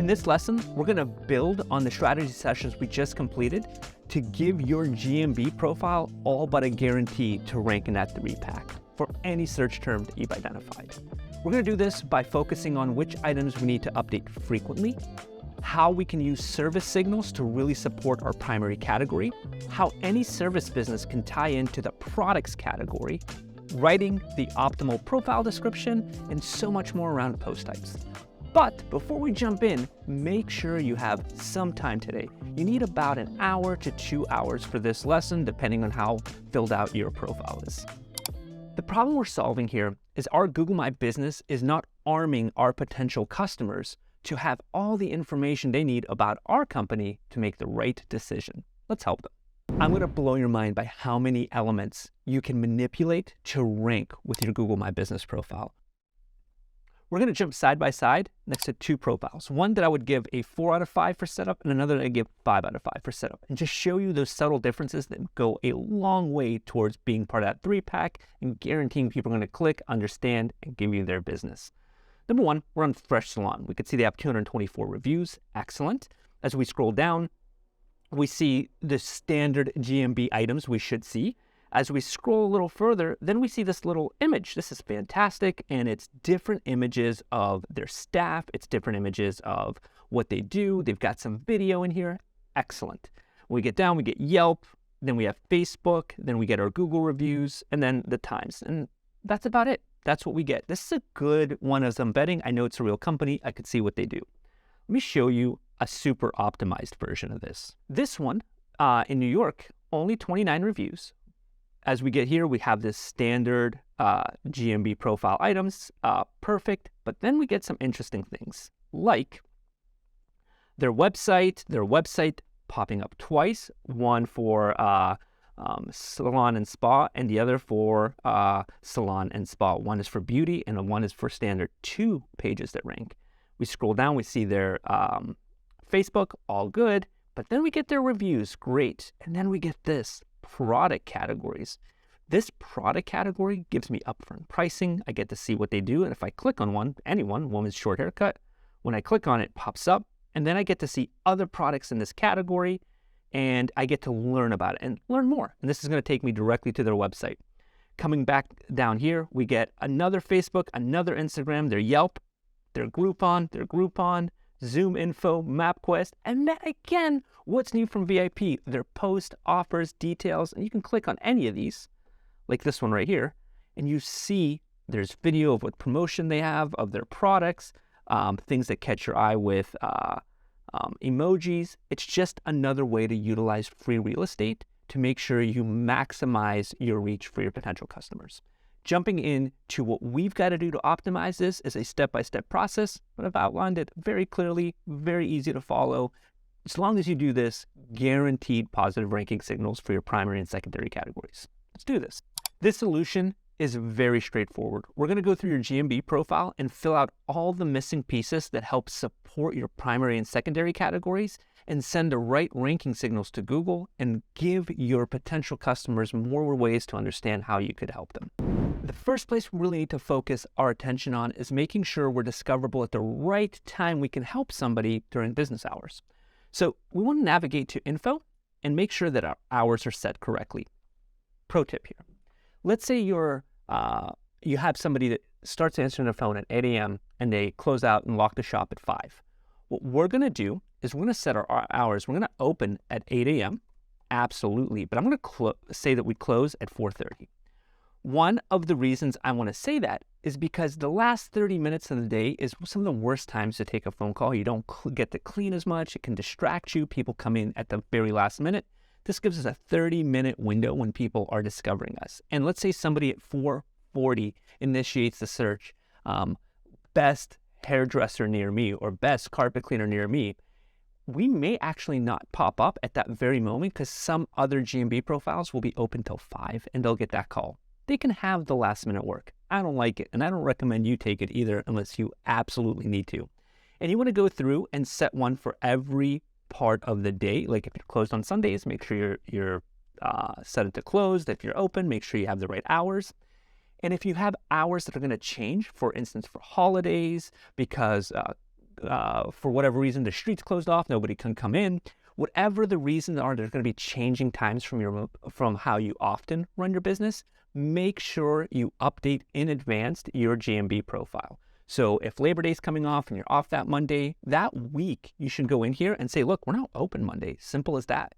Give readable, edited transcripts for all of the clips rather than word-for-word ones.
this lesson, we're going to build on the strategy sessions we just completed to give your GMB profile all but a guarantee to rank in that 3-pack for any search term that you've identified. We're going to do this by focusing on which items we need to update frequently, how we can use service signals to really support our primary category, how any service business can tie into the products category, writing the optimal profile description, and so much more around post types. But before we jump in, make sure you have some time today. You need about an hour to 2 hours for this lesson, depending on how filled out your profile is. The problem we're solving here is our Google My Business is not arming our potential customers to have all the information they need about our company to make the right decision. Let's help them. I'm going to blow your mind by how many elements you can manipulate to rank with your Google My Business profile. We're going to jump side by side next to 2 profiles. One that I would give a 4 out of 5 for setup, and another that I give 5 out of 5 for setup, and just show you those subtle differences that go a long way towards being part of that 3-pack and guaranteeing people are going to click, understand, and give you their business. Number 1, we're on Fresh Salon. We can see they have 224 reviews. Excellent. As we scroll down, we see the standard GMB items we should see. As we scroll a little further, then we see this little image. This is fantastic, and it's different images of their staff. It's different images of what they do. They've got some video in here. Excellent. When we get down, we get Yelp, then we have Facebook, then we get our Google reviews, and then the Times. And that's about it. That's what we get. This is a good one as I'm betting. I know it's a real company. I could see what they do. Let me show you a super optimized version of this. This one in New York, only 29 reviews. As we get here, we have this standard GMB profile items, perfect, but then we get some interesting things, like their website popping up twice, one for salon and spa, and the other for salon and spa. One is for beauty, and one is for standard. 2 pages that rank. We scroll down, we see their Facebook, all good, but then we get their reviews, great, and then we get this. Product categories. This product category gives me upfront pricing. I get to see what they do. And if I click on one, woman's short haircut, when I click on it, it pops up. And then I get to see other products in this category and I get to learn about it and learn more. And this is going to take me directly to their website. Coming back down here, we get another Facebook, another Instagram, their Yelp, their Groupon, Zoom info, MapQuest, and then again, what's new from VIP, their post, offers, details, and you can click on any of these, like this one right here, and you see there's video of what promotion they have of their products, things that catch your eye with emojis. It's just another way to utilize free real estate to make sure you maximize your reach for your potential customers. Jumping into what we've got to do to optimize this is a step-by-step process, but I've outlined it very clearly, very easy to follow. As long as you do this, guaranteed positive ranking signals for your primary and secondary categories. Let's do this. This solution is very straightforward. We're going to go through your GMB profile and fill out all the missing pieces that help support your primary and secondary categories and send the right ranking signals to Google and give your potential customers more ways to understand how you could help them. The first place we really need to focus our attention on is making sure we're discoverable at the right time we can help somebody during business hours. So we want to navigate to info and make sure that our hours are set correctly. Pro tip here. Let's say you have somebody that starts answering their phone at 8 a.m. and they close out and lock the shop at 5. What we're going to do is we're going to set our hours. We're going to open at 8 a.m. Absolutely. But I'm going to say that we close at 4:30. One of the reasons I want to say that is because the last 30 minutes of the day is some of the worst times to take a phone call. You don't get to clean as much. It can distract you. People come in at the very last minute. This gives us a 30-minute window when people are discovering us. And let's say somebody at 4:40 initiates the search, best hairdresser near me or best carpet cleaner near me. We may actually not pop up at that very moment because some other GMB profiles will be open till 5 and they'll get that call. They can have the last minute work. I don't like it, and I don't recommend you take it either unless you absolutely need to. And you want to go through and set one for every part of the day. Like if you're closed on Sundays, make sure you're set it to closed. If you're open, make sure you have the right hours. And if you have hours that are going to change, for instance, for holidays, because for whatever reason, the street's closed off, nobody can come in. Whatever the reasons are, there's going to be changing times from how you often run your business. Make sure you update in advance your GMB profile. So if Labor Day is coming off and you're off that Monday, that week, you should go in here and say, look, we're not open Monday. Simple as that.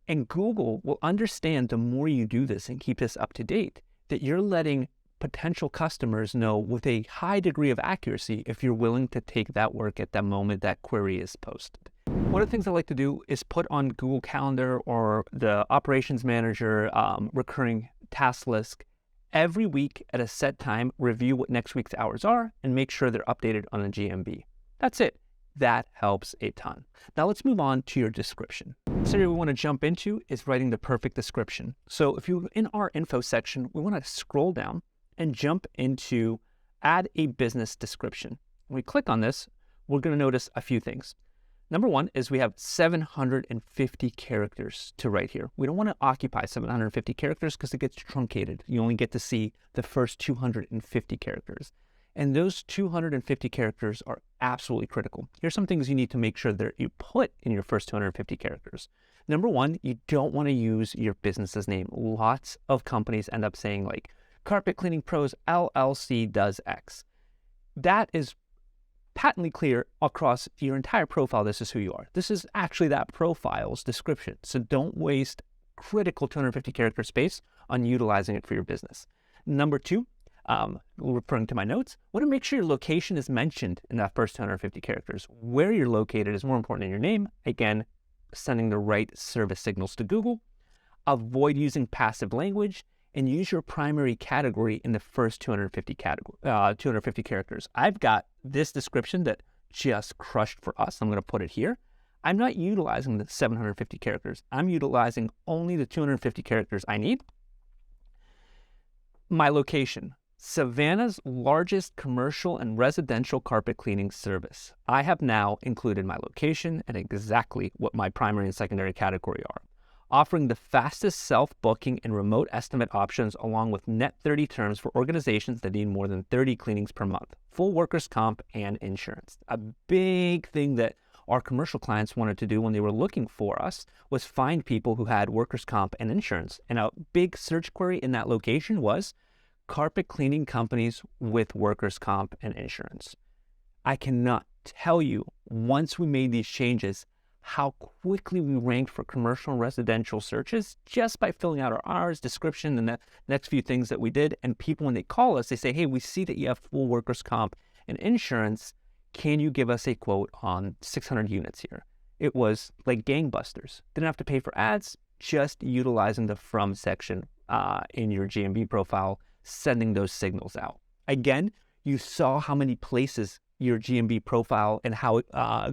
And Google will understand the more you do this and keep this up to date, that you're letting potential customers know with a high degree of accuracy if you're willing to take that work at that moment that query is posted. One of the things I like to do is put on Google Calendar or the Operations Manager recurring task list every week at a set time, review what next week's hours are, and make sure they're updated on the GMB. That's it. That helps a ton. Now let's move on to your description. This area we want to jump into is writing the perfect description. So if you're in our info section, we want to scroll down and jump into add a business description. When we click on this, we're going to notice a few things. Number one is we have 750 characters to write here. We don't want to occupy 750 characters because it gets truncated. You only get to see the first 250 characters. And those 250 characters are absolutely critical. Here's some things you need to make sure that you put in your first 250 characters. Number one, you don't want to use your business's name. Lots of companies end up saying like, Carpet Cleaning Pros LLC does X. That is patently clear across your entire profile. This is who you are. This is actually that profile's description. So don't waste critical 250 character space on utilizing it for your business. Number two, referring to my notes, want to make sure your location is mentioned in that first 250 characters. Where you're located is more important than your name. Again, sending the right service signals to Google. Avoid using passive language and use your primary category in the first 250 characters. I've got this description that just crushed for us. I'm going to put it here. I'm not utilizing the 750 characters. I'm utilizing only the 250 characters I need. My location, Savannah's largest commercial and residential carpet cleaning service. I have now included my location and exactly what my primary and secondary category are. Offering the fastest self-booking and remote estimate options along with net 30 terms for organizations that need more than 30 cleanings per month, full workers' comp and insurance. A big thing that our commercial clients wanted to do when they were looking for us was find people who had workers' comp and insurance. And a big search query in that location was carpet cleaning companies with workers' comp and insurance. I cannot tell you, once we made these changes, how quickly we ranked for commercial and residential searches just by filling out our hours, description, and the next few things that we did. And people, when they call us, they say, hey, we see that you have full workers' comp and insurance. Can you give us a quote on 600 units here? It was like gangbusters. Didn't have to pay for ads, just utilizing the from section in your GMB profile, sending those signals out. Again, you saw how many places your GMB profile and how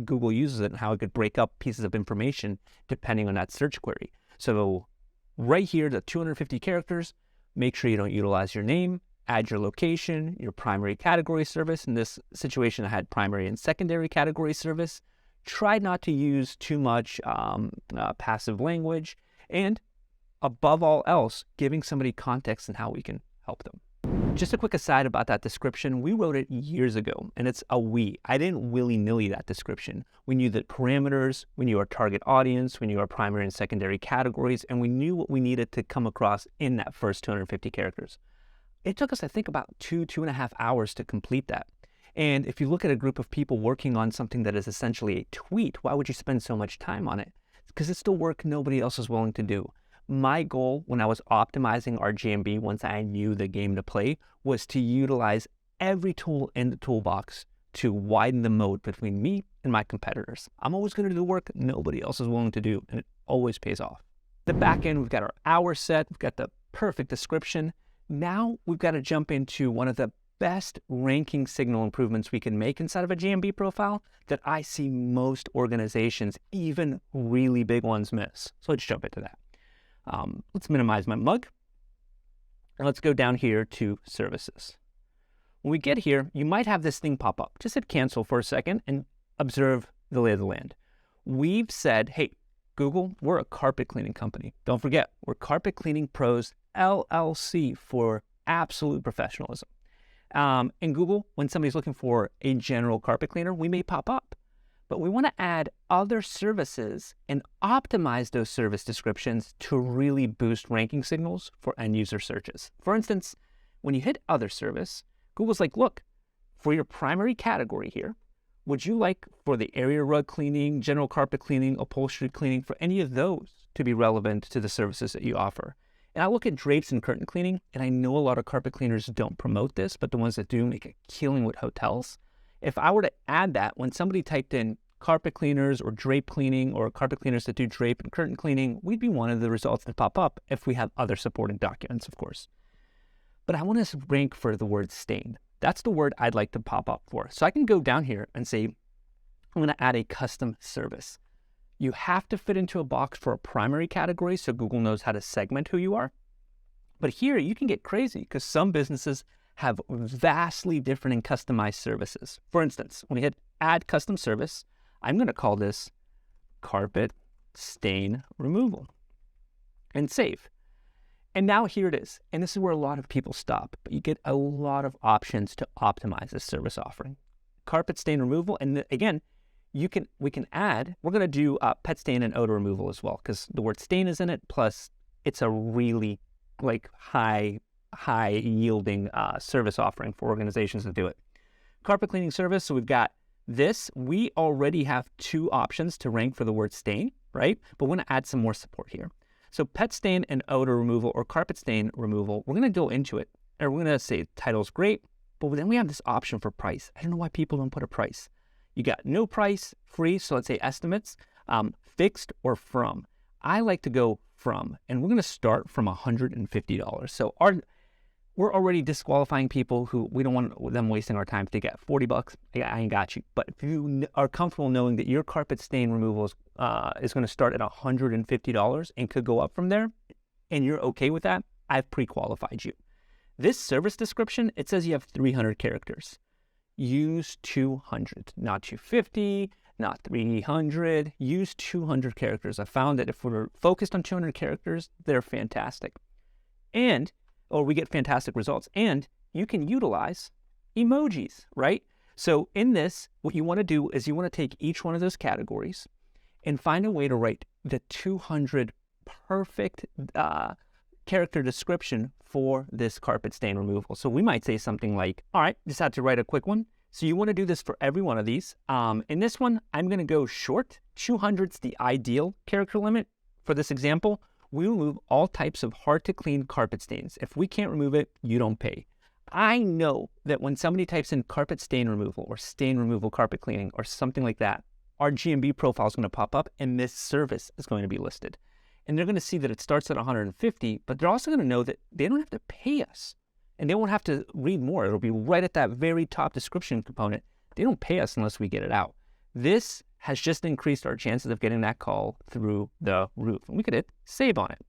Google uses it and how it could break up pieces of information depending on that search query. So right here, the 250 characters, make sure you don't utilize your name, add your location, your primary category service. In this situation, I had primary and secondary category service. Try not to use too much passive language, and above all else, giving somebody context and how we can help them. Just a quick aside about that description, we wrote it years ago, and it's a we. I didn't willy-nilly that description. We knew the parameters, we knew our target audience, we knew our primary and secondary categories, and we knew what we needed to come across in that first 250 characters. It took us, I think, about 2.5 hours to complete that. And if you look at a group of people working on something that is essentially a tweet, why would you spend so much time on it? Because it's still work nobody else is willing to do. My goal when I was optimizing our GMB, once I knew the game to play, was to utilize every tool in the toolbox to widen the moat between me and my competitors. I'm always going to do the work nobody else is willing to do, and it always pays off. The back end, we've got our hour set, we've got the perfect description. Now we've got to jump into one of the best ranking signal improvements we can make inside of a GMB profile that I see most organizations, even really big ones, miss. So let's jump into that. Let's minimize my mug, and let's go down here to services. When we get here, you might have this thing pop up. Just hit cancel for a second and observe the lay of the land. We've said, hey, Google, we're a carpet cleaning company. Don't forget, we're Carpet Cleaning Pros LLC for absolute professionalism. In Google, when somebody's looking for a general carpet cleaner, we may pop up. But we want to add other services and optimize those service descriptions to really boost ranking signals for end user searches. For instance, when you hit other service, Google's like, look, for your primary category here, would you like for the area rug cleaning, general carpet cleaning, upholstery cleaning, for any of those to be relevant to the services that you offer? And I look at drapes and curtain cleaning, and I know a lot of carpet cleaners don't promote this, but the ones that do make a killing with hotels. If I were to add that, when somebody typed in carpet cleaners or drape cleaning or carpet cleaners that do drape and curtain cleaning, we'd be one of the results that pop up if we have other supporting documents, of course. But I want to rank for the word stain. That's the word I'd like to pop up for. So I can go down here and say, I'm going to add a custom service. You have to fit into a box for a primary category so Google knows how to segment who you are. But here you can get crazy because some businesses have vastly different and customized services. For instance, when you hit add custom service, I'm going to call this carpet stain removal and save. And now here it is. And this is where a lot of people stop, but you get a lot of options to optimize this service offering. Carpet stain removal. And again, we can add, we're going to do pet stain and odor removal as well, because the word stain is in it. Plus it's a really high yielding service offering for organizations that do it. Carpet cleaning service. So we've got this. We already have two options to rank for the word stain, right? But we're going to add some more support here. So pet stain and odor removal or carpet stain removal, we're going to go into it. And we're going to say title's great, but then we have this option for price. I don't know why people don't put a price. You got no price, free, so let's say estimates, fixed or from. I like to go from, and we're going to start from $150. So we're already disqualifying people who we don't want them wasting our time. If they get $40, I ain't got you. But if you are comfortable knowing that your carpet stain removal is going to start at $150 and could go up from there, and you're okay with that, I've pre-qualified you. This service description, it says you have 300 characters. Use 200, not 250, not 300. Use 200 characters. I found that if we're focused on 200 characters, they're fantastic. Or we get fantastic results. And you can utilize emojis, right? So in this, what you want to do is you want to take each one of those categories and find a way to write the 200 perfect character description for this carpet stain removal. So we might say something like, all right, just had to write a quick one. So you want to do this for every one of these. In this one, I'm going to go short. 200's the ideal character limit. For this example, we remove all types of hard to clean carpet stains. If we can't remove it, you don't pay. I know that when somebody types in carpet stain removal or stain removal carpet cleaning or something like that, our GMB profile is going to pop up and this service is going to be listed. And they're going to see that it starts at 150, but they're also going to know that they don't have to pay us and they won't have to read more. It'll be right at that very top description component. They don't pay us unless we get it out. This has just increased our chances of getting that call through the roof. And we could hit save on it.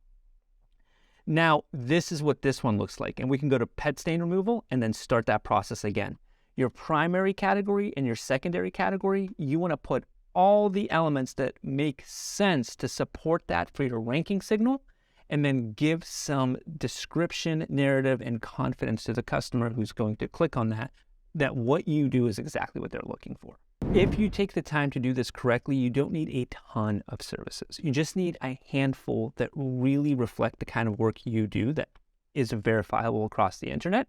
Now, this is what this one looks like. And we can go to pet stain removal and then start that process again. Your primary category and your secondary category, you want to put all the elements that make sense to support that for your ranking signal, and then give some description, narrative, and confidence to the customer who's going to click on that what you do is exactly what they're looking for. If you take the time to do this correctly, you don't need a ton of services. You just need a handful that really reflect the kind of work you do that is verifiable across the internet.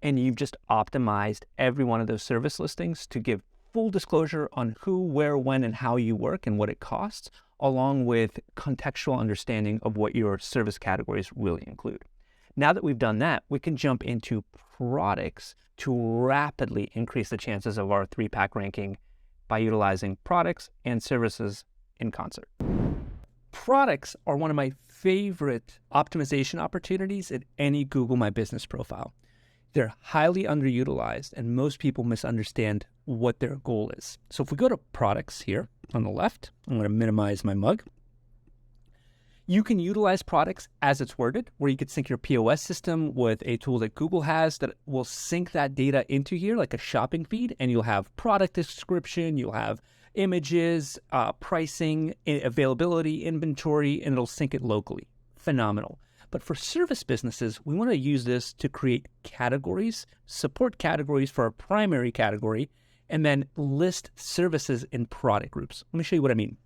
And you've just optimized every one of those service listings to give full disclosure on who, where, when, and how you work and what it costs, along with contextual understanding of what your service categories really include. Now that we've done that, we can jump into products to rapidly increase the chances of our 3-pack ranking by utilizing products and services in concert. Products are one of my favorite optimization opportunities in any Google My Business profile. They're highly underutilized and most people misunderstand what their goal is. So if we go to products here on the left, I'm going to minimize my mug. You can utilize products as it's worded, where you could sync your POS system with a tool that Google has that will sync that data into here like a shopping feed, and you'll have product description, you'll have images, pricing, availability, inventory, and it'll sync it locally. Phenomenal. But for service businesses, we want to use this to create categories, support categories for our primary category, and then list services in product groups. Let me show you what I mean.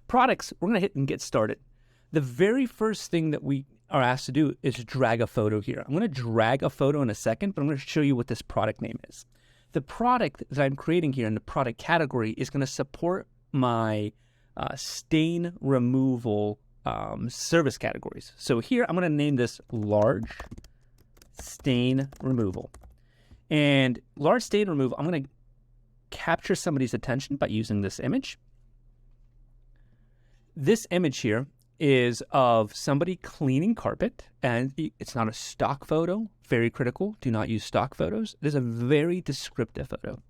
Products, we're going to hit and get started. The very first thing that we are asked to do is drag a photo here. I'm going to drag a photo in a second, but I'm going to show you what this product name is. The product that I'm creating here in the product category is going to support my stain removal service categories. So here I'm going to name this large stain removal. And large stain removal, I'm going to capture somebody's attention by using this image. This image here is of somebody cleaning carpet, and it's not a stock photo. Very critical. Do not use stock photos. It is a very descriptive photo.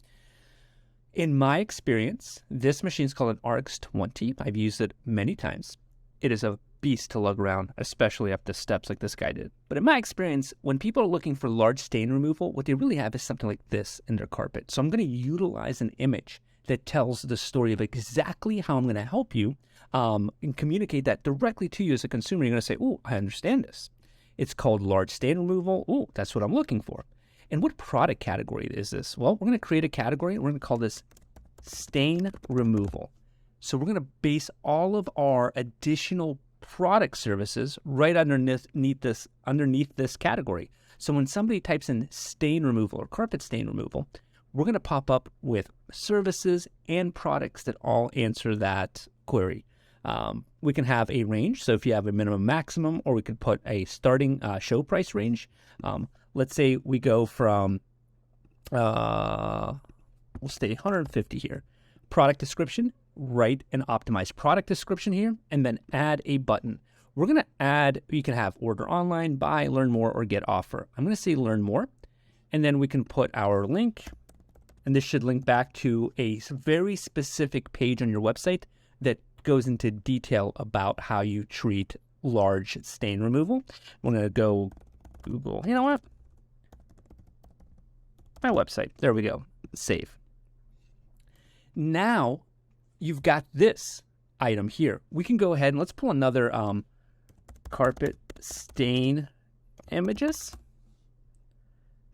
In my experience, this machine is called an RX20. I've used it many times. It is a beast to lug around, especially up the steps like this guy did. But in my experience, when people are looking for large stain removal, what they really have is something like this in their carpet. So I'm going to utilize an image that tells the story of exactly how I'm going to help you and communicate that directly to you as a consumer. You're going to say, oh, I understand this. It's called large stain removal. Oh, that's what I'm looking for. And what product category is this? Well, we're going to create a category. We're going to call this stain removal. So we're going to base all of our additional product services right underneath this category. So when somebody types in stain removal or carpet stain removal, we're going to pop up with services and products that all answer that query. We can have a range. So if you have a minimum maximum, or we could put a starting show price range. Let's say we go from, we'll stay 150 here. Product description, write an optimized product description here, and then add a button. We're going to add, you can have order online, buy, learn more, or get offer. I'm going to say learn more, and then we can put our link, and this should link back to a very specific page on your website that goes into detail about how you treat large stain removal. We're going to go Google, you know what? My website, there we go, save. Now you've got this item here. We can go ahead and let's pull another carpet stain images.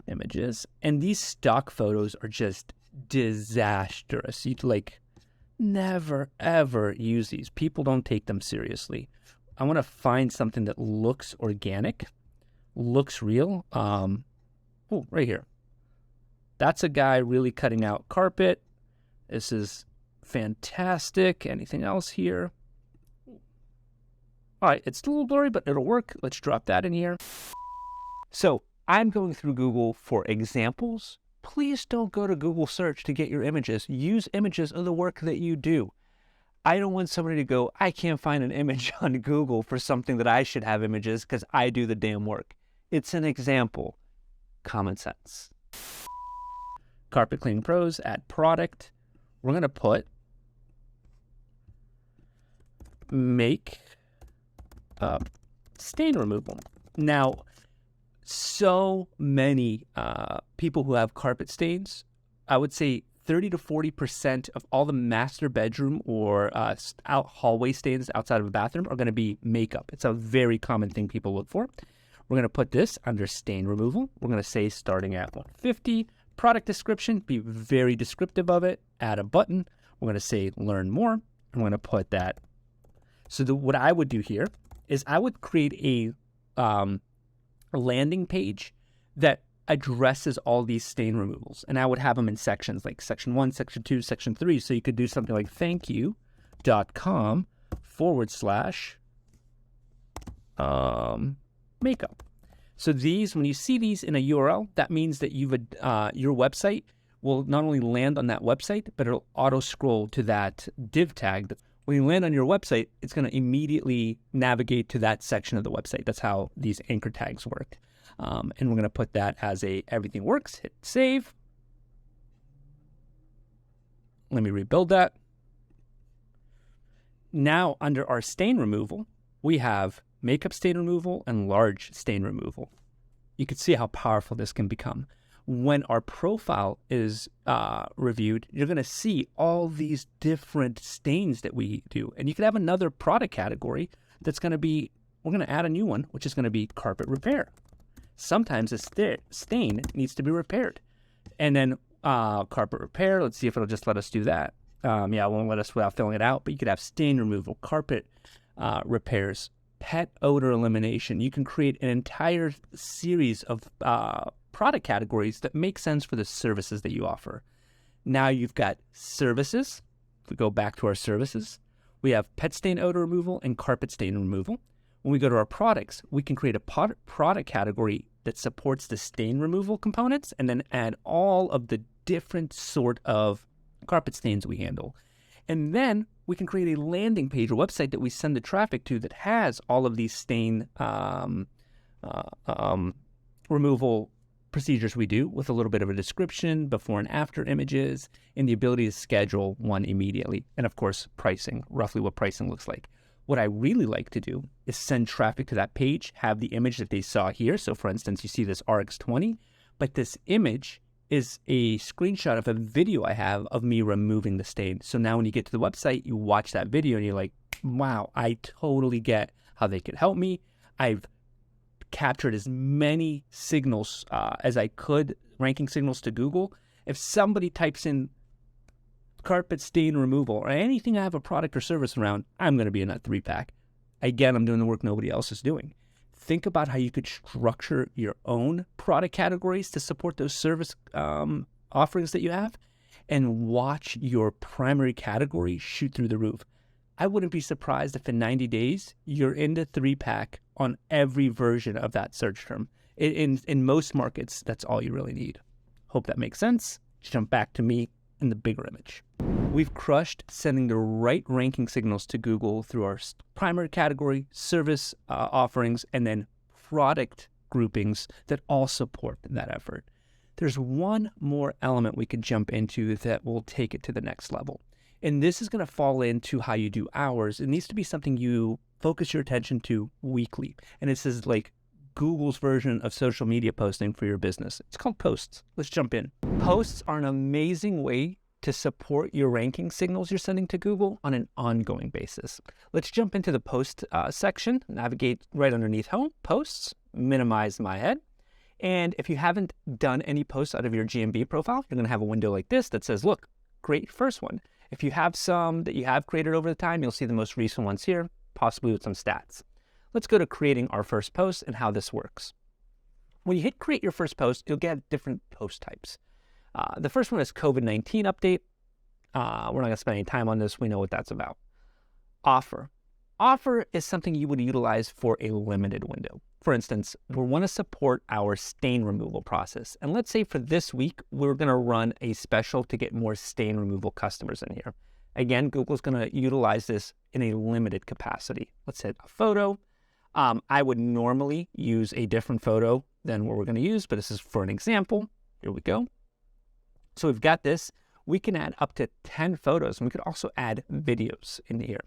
And these stock photos are just disastrous. You'd like never ever use these. People don't take them seriously. I want to find something that looks organic, looks real. Oh, right here. That's a guy really cutting out carpet. This is fantastic. Anything else here? All right, it's a little blurry, but it'll work. Let's drop that in here. So I'm going through Google for examples. Please don't go to Google search to get your images. Use images of the work that you do. I don't want somebody to go, I can't find an image on Google for something that I should have images because I do the damn work. It's an example. Common sense. Carpet cleaning pros, add product. We're going to put make stain removal. Now, so many people who have carpet stains, I would say 30 to 40% of all the master bedroom or out hallway stains outside of a bathroom are going to be makeup. It's a very common thing people look for. We're going to put this under stain removal. We're going to say starting at 150. Product description, be very descriptive of it. Add a button. We're going to say learn more. I'm going to put that. So what I would do here is I would create a landing page that addresses all these stain removals. And I would have them in sections like section 1, section 2, section 3. So you could do something like thankyou.com/makeup. So these, when you see these in a URL, that means that you've your website will not only land on that website, but it'll auto scroll to that div tag. When you land on your website, it's going to immediately navigate to that section of the website. That's how these anchor tags work. And we're going to put that as everything works. Hit save. Let me rebuild that. Now under our stain removal, we have makeup stain removal and large stain removal. You can see how powerful this can become. When our profile is reviewed, you're going to see all these different stains that we do. And you could have another product category that's going to be we're going to add a new one, which is going to be carpet repair. Sometimes a stain needs to be repaired. And then carpet repair, let's see if it'll just let us do that. Yeah, it won't let us without filling it out, but you could have stain removal, carpet repairs, pet odor elimination. You can create an entire series of product categories that make sense for the services that you offer. Now you've got services. If we go back to our services, we have pet stain odor removal and carpet stain removal. When we go to our products, we can create a product category that supports the stain removal components and then add all of the different sort of carpet stains we handle. And then we can create a landing page or website that we send the traffic to that has all of these stain removal procedures we do, with a little bit of a description, before and after images, and the ability to schedule one immediately. And of course, pricing, roughly what pricing looks like. What I really like to do is send traffic to that page, have the image that they saw here. So for instance, you see this RX20, but this image is a screenshot of a video I have of me removing the stain. So now when you get to the website, you watch that video and you're like, wow, I totally get how they could help me. I've captured as many signals as I could, ranking signals to Google. If somebody types in carpet stain removal or anything I have a product or service around, I'm going to be in that 3-pack. Again, I'm doing the work nobody else is doing. Think about how you could structure your own product categories to support those service offerings that you have, and watch your primary category shoot through the roof. I wouldn't be surprised if in 90 days, you're into 3-pack on every version of that search term. In most markets, that's all you really need. Hope that makes sense. Jump back to me in the bigger image. We've crushed sending the right ranking signals to Google through our primary category, service offerings, and then product groupings that all support that effort. There's one more element we could jump into that will take it to the next level. And this is going to fall into how you do hours. It needs to be something you focus your attention to weekly. And this is like Google's version of social media posting for your business. It's called Posts. Let's jump in. Posts are an amazing way to support your ranking signals you're sending to Google on an ongoing basis. Let's jump into the Post section, navigate right underneath Home, Posts, minimize my head. And if you haven't done any posts out of your GMB profile, you're going to have a window like this that says, look, great first one. If you have some that you have created over the time, you'll see the most recent ones here, possibly with some stats. Let's go to creating our first post and how this works. When you hit create your first post, you'll get different post types. The first one is COVID-19 update. We're not going to spend any time on this. We know what that's about. Offer. Offer is something you would utilize for a limited window. For instance, we want to support our stain removal process. And let's say for this week, we're going to run a special to get more stain removal customers in here. Again, Google's going to utilize this in a limited capacity. Let's hit a photo. I would normally use a different photo than what we're going to use, but this is for an example. Here we go. So we've got this. We can add up to 10 photos, and we could also add videos in here.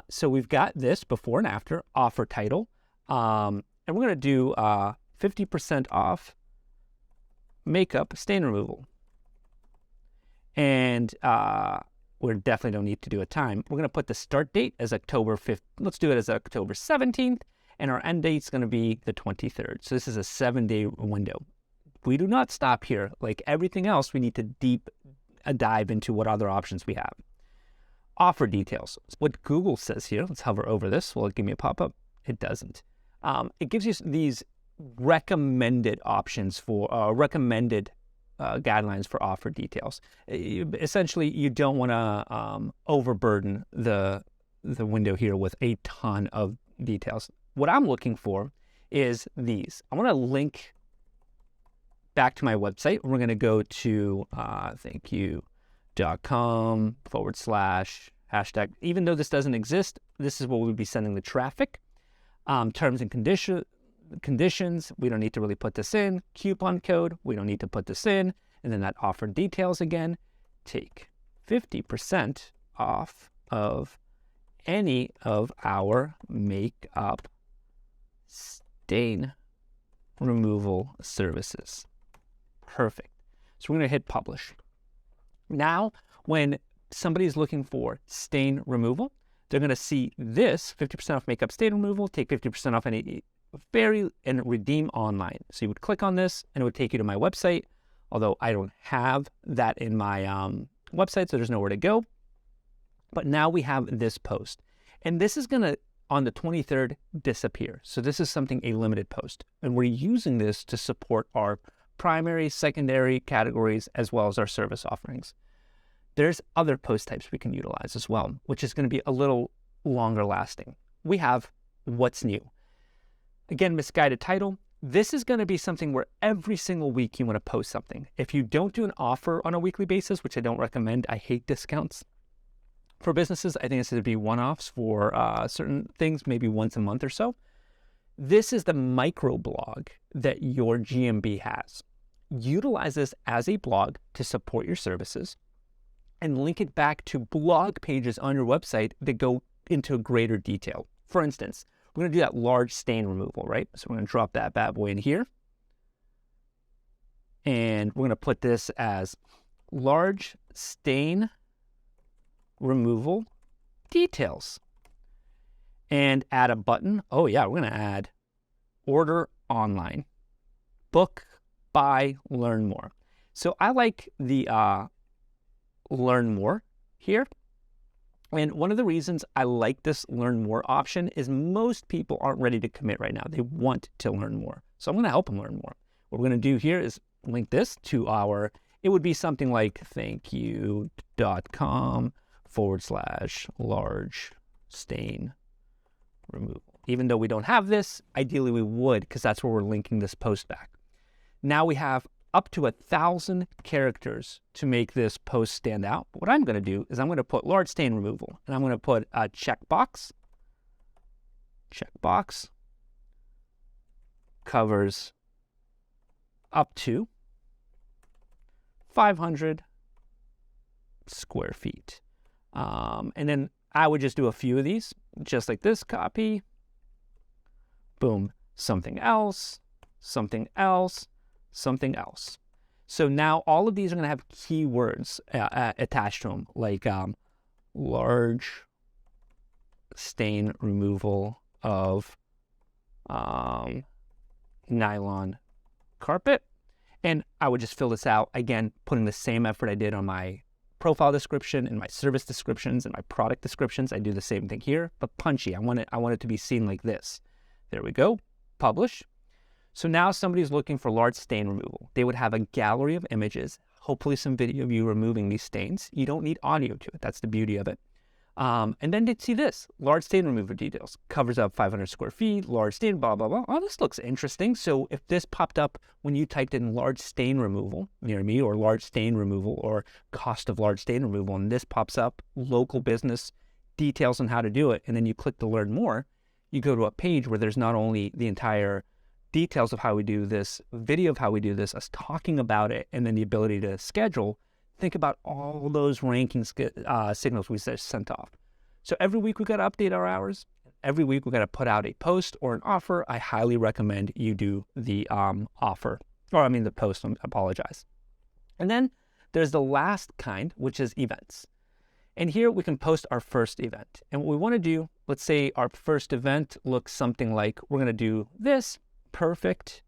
So we've got this before and after, offer title. And we're going to do 50% off makeup stain removal. And we definitely don't need to do a time. We're going to put the start date as October 5th. Let's do it as October 17th. And our end date is going to be the 23rd. So this is a 7-day window. We do not stop here. Like everything else, we need to deep dive into what other options we have. Offer details. What Google says here, let's hover over this. Will it give me a pop-up? It doesn't. It gives you these recommended options for recommended guidelines for offer details. Essentially, you don't want to overburden the window here with a ton of details. What I'm looking for is these. I want to link back to my website. We're going to go to thankyou.com/#. Even though this doesn't exist, this is what we would be sending the traffic. Terms and conditions, we don't need to really put this in. Coupon code, we don't need to put this in. And then that offer details again. Take 50% off of any of our makeup stain removal services. Perfect. So we're going to hit publish. Now, when somebody is looking for stain removal, they're going to see this 50% off makeup stain removal, take 50% off any and redeem online. So you would click on this and it would take you to my website, although I don't have that in my website, so there's nowhere to go. But now we have this post, and this is going to, on the 23rd, disappear. So this is a limited post, and we're using this to support our primary, secondary categories, as well as our service offerings. There's other post types we can utilize as well, which is going to be a little longer lasting. We have what's new. Again, misguided title. This is going to be something where every single week you want to post something. If you don't do an offer on a weekly basis, which I don't recommend, I hate discounts. For businesses, I think it's going to be one-offs for certain things, maybe once a month or so. This is the microblog that your GMB has. Utilize this as a blog to support your services and link it back to blog pages on your website that go into greater detail. For instance, we're going to do that large stain removal, right? So we're going to drop that bad boy in here. And we're going to put this as large stain removal details. And add a button. Oh yeah, we're going to add order online. Book, buy, learn more. So I like the learn more here. And one of the reasons I like this learn more option is most people aren't ready to commit right now. They want to learn more. So I'm going to help them learn more. What we're going to do here is link this to it would be something like thankyou.com/large stain removal. Even though we don't have this, ideally we would, because that's where we're linking this post back. Now we have up to 1,000 characters to make this post stand out. What I'm going to do is I'm going to put large stain removal, and I'm going to put a checkbox. Checkbox covers up to 500 square feet. And then I would just do a few of these, just like this, copy, boom, something else, something else, something else. So now all of these are going to have keywords attached to them, like large stain removal of nylon carpet. And I would just fill this out, again, putting the same effort I did on my profile description and my service descriptions and my product descriptions. I do the same thing here, but punchy. I want it to be seen like this. There we go. Publish. So now somebody's looking for large stain removal. They would have a gallery of images, hopefully some video of you removing these stains. You don't need audio to it. That's the beauty of it. And then they'd see this, large stain removal details, covers up 500 square feet, large stain, blah, blah, blah. Oh, this looks interesting. So if this popped up when you typed in large stain removal near me, or large stain removal, or cost of large stain removal, and this pops up, local business, details on how to do it, and then you click to learn more, you go to a page where there's not only the entire details of how we do this, video of how we do this, us talking about it, and then the ability to schedule. Think about all those ranking signals we just sent off. So every week we got to update our hours. Every week we got to put out a post or an offer. I highly recommend you do the the post. I apologize. And then there's the last kind, which is events. And here we can post our first event. And what we want to do, let's say our first event looks something like, we're going to do this. Perfect.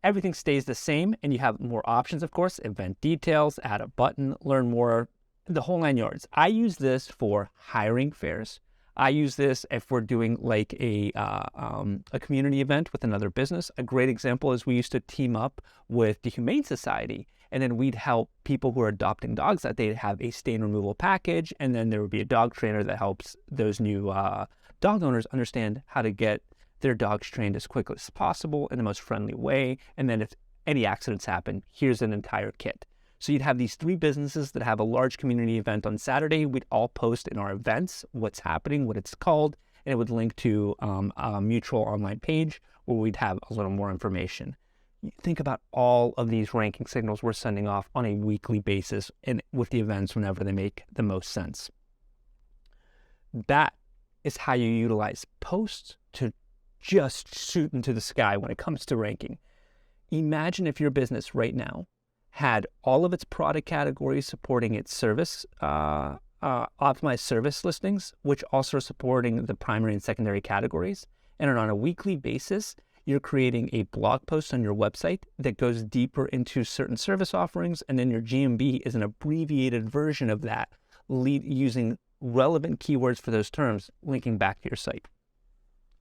Everything stays the same, and you have more options, of course. Event details, add a button, learn more, the whole 9 yards. I use this for hiring fairs. I use this if we're doing like a community event with another business. A great example is we used to team up with the Humane Society, and then we'd help people who are adopting dogs that they'd have a stain removal package, and then there would be a dog trainer that helps those new dog owners understand how to get their dogs trained as quickly as possible in the most friendly way. And then if any accidents happen, here's an entire kit. So you'd have these 3 businesses that have a large community event on Saturday. We'd all post in our events what's happening, what it's called, and it would link to a mutual online page where we'd have a little more information. Think about all of these ranking signals we're sending off on a weekly basis and with the events whenever they make the most sense. That is how you utilize posts to just shoot into the sky when it comes to ranking. Imagine if your business right now had all of its product categories supporting its service optimized service listings, which also are supporting the primary and secondary categories. And on a weekly basis, you're creating a blog post on your website that goes deeper into certain service offerings. And then your GMB is an abbreviated version of that, using relevant keywords for those terms, linking back to your site.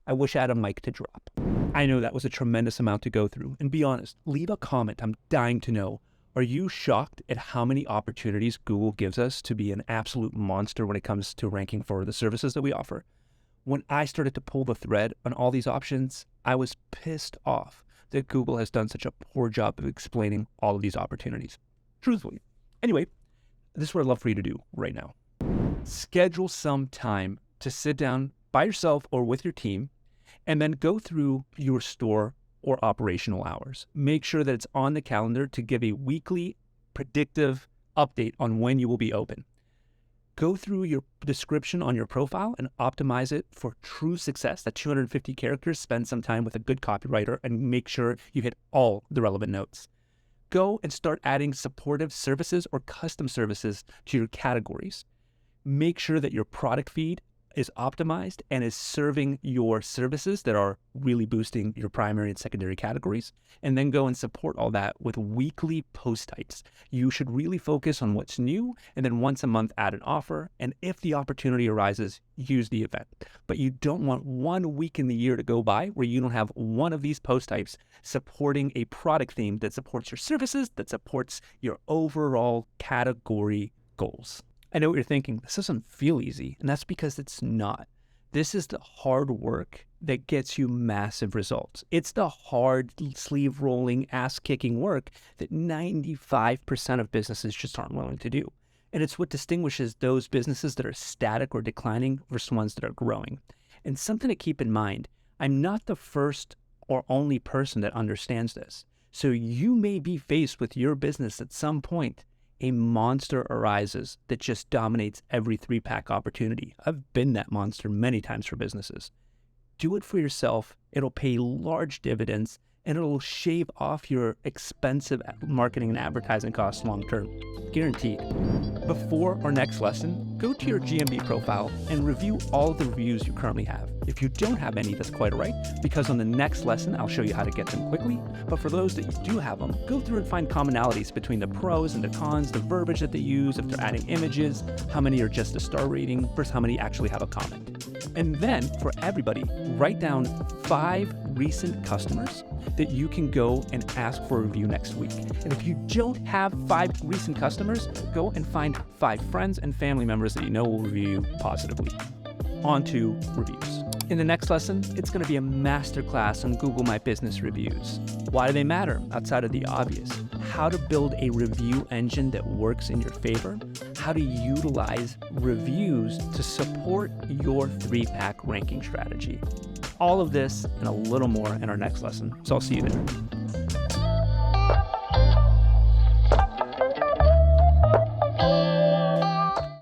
I wish I had a mic to drop. I know that was a tremendous amount to go through. And be honest, leave a comment. I'm dying to know. Are you shocked at how many opportunities Google gives us to be an absolute monster when it comes to ranking for the services that we offer? When I started to pull the thread on all these options, I was pissed off that Google has done such a poor job of explaining all of these opportunities. Truthfully. Anyway, this is what I'd love for you to do right now. Schedule some time to sit down by yourself or with your team and then go through your store or operational hours. Make sure that it's on the calendar to give a weekly predictive update on when you will be open. Go through your description on your profile and optimize it for true success. That 250 characters, spend some time with a good copywriter and make sure you hit all the relevant notes. Go and start adding supportive services or custom services to your categories. Make sure that your product feed is optimized and is serving your services that are really boosting your primary and secondary categories, and then go and support all that with weekly post types. You should really focus on what's new, and then once a month add an offer, and if the opportunity arises, use the event. But you don't want 1 week in the year to go by where you don't have one of these post types supporting a product theme that supports your services, that supports your overall category goals. I know what you're thinking, this doesn't feel easy, and that's because it's not. This is the hard work that gets you massive results. It's the hard, sleeve-rolling, ass-kicking work that 95% of businesses just aren't willing to do. And it's what distinguishes those businesses that are static or declining versus ones that are growing. And something to keep in mind, I'm not the first or only person that understands this. So you may be faced with your business at some point. A monster arises that just dominates every 3-pack opportunity. I've been that monster many times for businesses. Do it for yourself. It'll pay large dividends, and it'll shave off your expensive marketing and advertising costs long term. Guaranteed. Before our next lesson, go to your GMB profile and review all the reviews you currently have. If you don't have any, that's quite all right, because on the next lesson, I'll show you how to get them quickly. But for those that you do have them, go through and find commonalities between the pros and the cons, the verbiage that they use, if they're adding images, how many are just a star rating versus how many actually have a comment. And then for everybody, write down 5 recent customers that you can go and ask for a review next week. And if you don't have 5 recent customers, go and find 5 friends and family members that you know will review you positively. On to reviews. In the next lesson, it's going to be a masterclass on Google My Business reviews. Why do they matter outside of the obvious? How to build a review engine that works in your favor, how to utilize reviews to support your 3-pack ranking strategy. All of this and a little more in our next lesson. So I'll see you there.